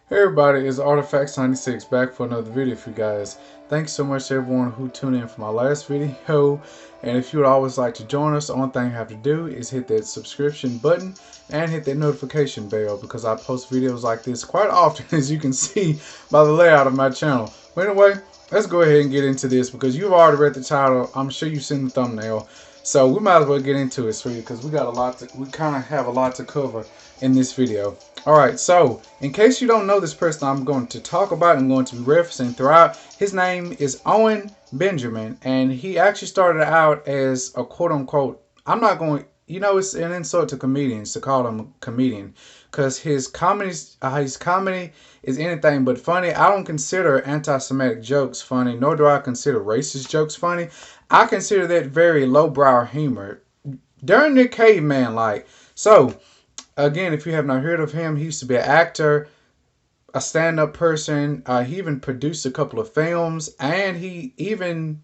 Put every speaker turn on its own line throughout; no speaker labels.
Hey everybody, it's Artifacts96 back for another video for you guys. Thanks so much to everyone who tuned in for my last video. And if you would always like to join us, the only thing you have to do is hit that subscription button and hit that notification bell because I post videos like this quite often, as you can see by the layout of my channel. But anyway, let's go ahead and get into this because you've already read the title. I'm sure you've seen the thumbnail. So we might as well get into it, sweetie, because we kind of have a lot to cover in this video. Alright, so in case you don't know this person I'm going to talk about and going to be referencing throughout, his name is Owen Benjamin, and he actually started out as a quote-unquote, I'm not going, it's an insult to comedians to call him a comedian, because his comedy is anything but funny. I don't consider anti-Semitic jokes funny, nor do I consider racist jokes funny. I consider that very lowbrow humor, during the caveman like. So again, if you have not heard of him, he used to be an actor, a stand-up person. He even produced a couple of films, and I think he even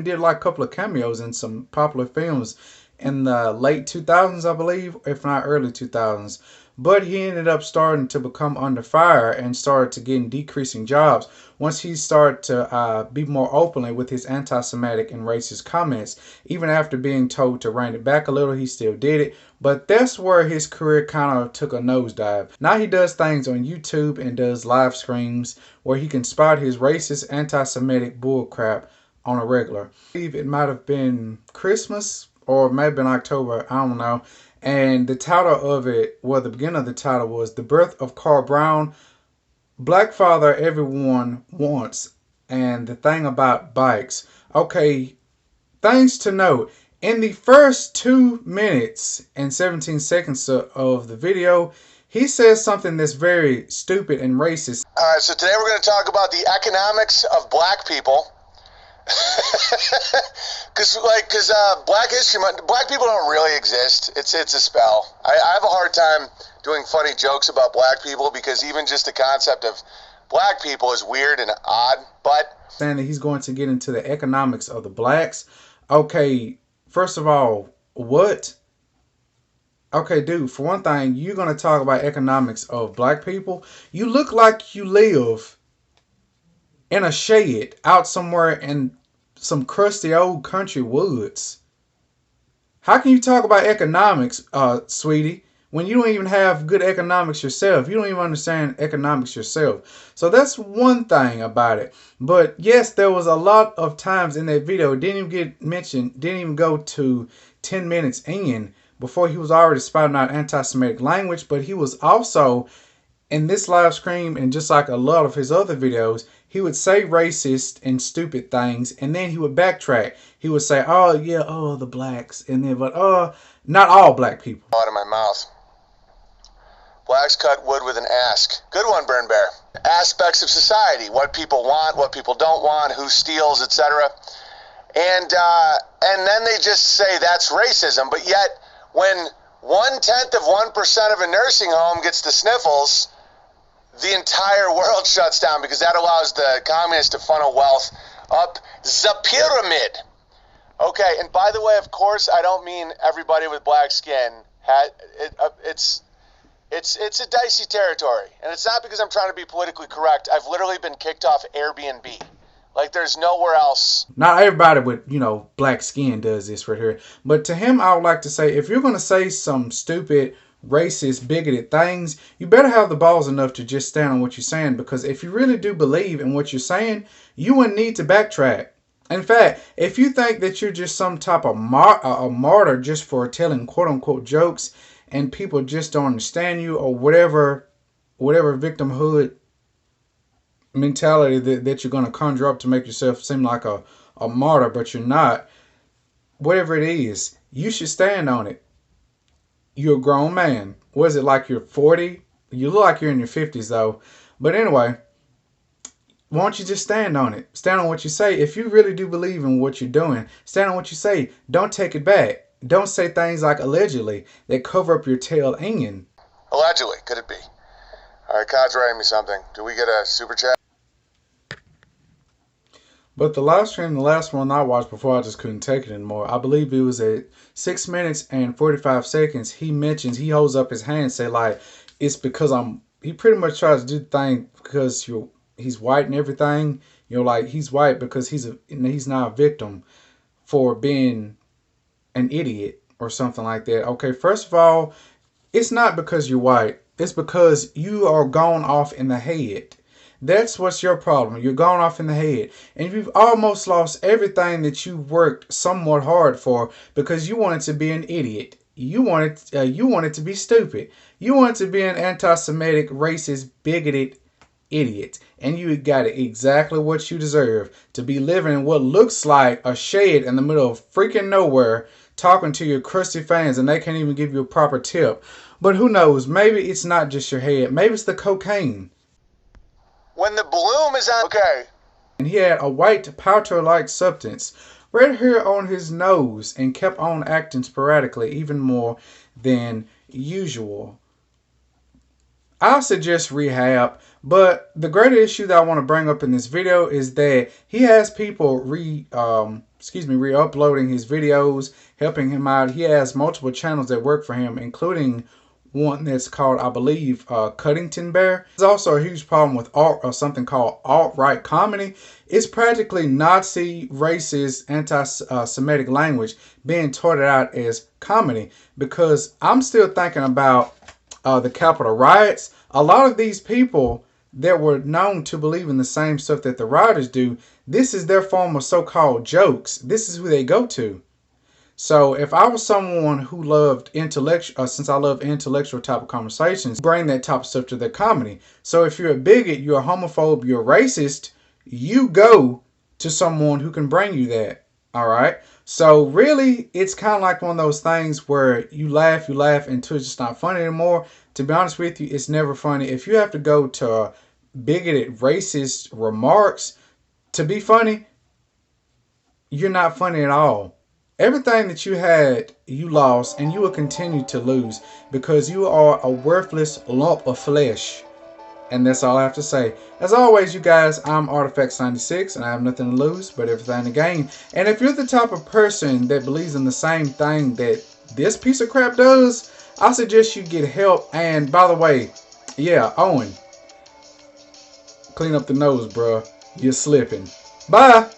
did like a couple of cameos in some popular films in the late 2000s, I believe, if not early 2000s. But he ended up starting to become under fire and started to getting decreasing jobs once he started to be more openly with his anti-Semitic and racist comments. Even after being told to rein it back a little, he still did it. But that's where his career kind of took a nosedive. Now he does things on YouTube and does live streams where he can spout his racist anti-Semitic bullcrap on a regular. I believe it might have been Christmas or maybe in October, I don't know. And the title of it, well, the beginning of the title was The Birth of Carl Brown, Black Father Everyone Wants, and the thing about bikes. Okay, things to note. In the first 2 minutes and 17 seconds of the video, he says something that's very stupid and racist.
Alright, so today we're going to talk about the economics of black people. Because Black History Month, black people don't really exist. It's a spell. I have a hard time doing funny jokes about black people because even just the concept of black people is weird and odd. But
saying that he's going to get into the economics of the blacks. Okay, first of all, what? Okay, dude, for one thing, you're going to talk about economics of black people. You look like you live in a shed out somewhere in some crusty old country woods. How can you talk about economics, sweetie, when you don't even have good economics yourself? You don't even understand economics yourself. So that's one thing about it. But yes, there was a lot of times in that video, it didn't even get mentioned, didn't even go to 10 minutes in before he was already spouting out anti-Semitic language. But he was also in this live stream, and just like a lot of his other videos, he would say racist and stupid things, and then he would backtrack. He would say, oh yeah, oh the blacks, and then not all black people.
out of my mouth. Blacks cut wood with an ask. Good one, Burn Bear. Aspects of society, what people want, what people don't want, who steals, etc. And then they just say that's racism. But yet, when 0.1% of a nursing home gets the sniffles, the entire world shuts down because that allows the communists to funnel wealth up the pyramid. Okay, and by the way, of course, I don't mean everybody with black skin. It's a dicey territory, and it's not because I'm trying to be politically correct. I've literally been kicked off Airbnb. Like, there's nowhere else.
Not everybody with, black skin does this right here. But to him, I would like to say, if you're going to say some stupid, racist, bigoted things, you better have the balls enough to just stand on what you're saying. Because if you really do believe in what you're saying, you wouldn't need to backtrack. In fact, if you think that you're just some type of a martyr just for telling quote-unquote jokes and people just don't understand you, or whatever victimhood mentality that you're going to conjure up to make yourself seem like a martyr, but you're not, whatever it is, you should stand on it. You're a grown man. Was it like you're 40? You look like you're in your 50s though. But anyway, why don't you just stand on it? Stand on what you say. If you really do believe in what you're doing, stand on what you say. Don't take it back. Don't say things like allegedly that cover up your tail end.
Allegedly, could it be? All right, Cod's writing me something. Do we get a super chat?
But the live stream, the last one I watched before I just couldn't take it anymore, I believe it was at 6 minutes and 45 seconds. He holds up his hand and say like, it's because he pretty much tries to do the thing because he's white and everything. Like he's white because he's not a victim for being an idiot or something like that. Okay, first of all, it's not because you're white. It's because you are gone off in the head. That's what's your problem. You're gone off in the head. And you've almost lost everything that you worked somewhat hard for because you wanted to be an idiot. You wanted to be stupid. You wanted to be an anti-Semitic, racist, bigoted idiot. And you got exactly what you deserve. To be living in what looks like a shed in the middle of freaking nowhere, talking to your crusty fans, and they can't even give you a proper tip. But who knows? Maybe it's not just your head. Maybe it's the cocaine.
When the bloom is on, okay.
And he had a white powder-like substance right here on his nose and kept on acting sporadically, even more than usual. I suggest rehab, but the greater issue that I want to bring up in this video is that he has people re-uploading his videos, helping him out. He has multiple channels that work for him, including one that's called, I believe, Cuddington Bear. There's also a huge problem with something called alt-right comedy. It's practically Nazi, racist, anti-Semitic language being touted out as comedy, because I'm still thinking about the Capitol riots. A lot of these people that were known to believe in the same stuff that the rioters do, this is their form of so-called jokes. This is who they go to. So if I was someone who loved intellectual, since I love intellectual type of conversations, bring that type of stuff to their comedy. So if you're a bigot, you're a homophobe, you're a racist, you go to someone who can bring you that. All right. So really, it's kind of like one of those things where you laugh until it's just not funny anymore. To be honest with you, it's never funny. If you have to go to bigoted, racist remarks to be funny, you're not funny at all. Everything that you had, you lost, and you will continue to lose because you are a worthless lump of flesh. And that's all I have to say. As always, you guys, I'm Artifacts96, and I have nothing to lose but everything to gain. And if you're the type of person that believes in the same thing that this piece of crap does, I suggest you get help. And by the way, yeah, Owen, clean up the nose, bruh. You're slipping. Bye.